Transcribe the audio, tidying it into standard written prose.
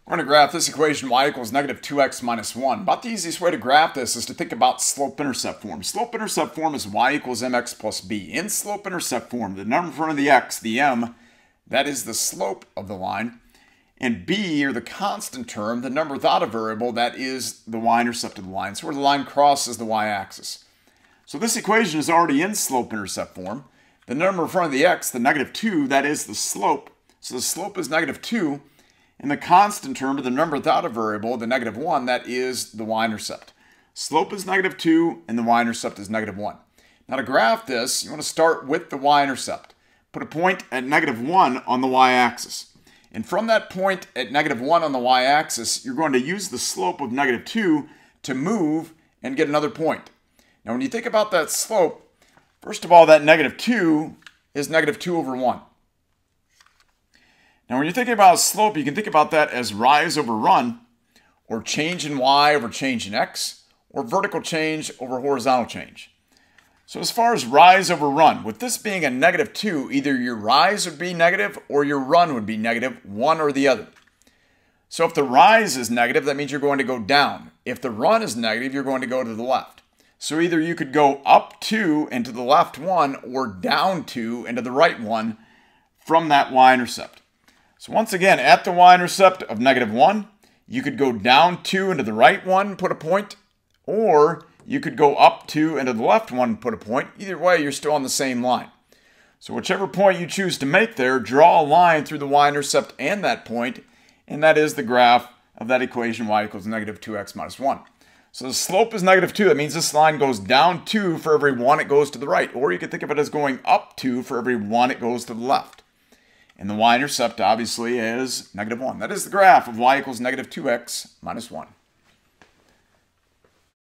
We're going to graph this equation y equals negative 2x minus 1. About the easiest way to graph this is to think about slope-intercept form. Slope-intercept form is y equals mx plus b. In slope-intercept form, the number in front of the x, the m, that is the slope of the line. And b, or the constant term, the number without a variable, that is the y-intercept of the line. So where the line crosses the y-axis. So this equation is already in slope-intercept form. The number in front of the x, the negative 2, that is the slope. So the slope is negative 2. And the constant term, or the number without a variable, the negative 1, that is the y-intercept. Slope is negative 2, and the y-intercept is negative 1. Now to graph this, you want to start with the y-intercept. Put a point at negative 1 on the y-axis. And from that point at negative 1 on the y-axis, you're going to use the slope of negative 2 to move and get another point. Now when you think about that slope, first of all, that negative 2 is negative 2 over 1. Now when you're thinking about a slope, you can think about that as rise over run, or change in y over change in x, or vertical change over horizontal change. So as far as rise over run, with this being a negative 2, either your rise would be negative or your run would be negative, one or the other. So if the rise is negative, that means you're going to go down. If the run is negative, you're going to go to the left. So either you could go up 2 and to the left 1, or down 2 and to the right 1 from that y-intercept. So once again, at the y-intercept of negative 1, you could go down 2 and to the right 1, put a point, or you could go up 2 and to the left 1, put a point. Either way, you're still on the same line. So whichever point you choose to make there, draw a line through the y-intercept and that point, and that is the graph of that equation y equals negative 2x minus 1. So the slope is negative 2. That means this line goes down 2 for every 1 it goes to the right, or you could think of it as going up 2 for every 1 it goes to the left. And the y-intercept obviously is negative 1. That is the graph of y equals negative 2x minus 1.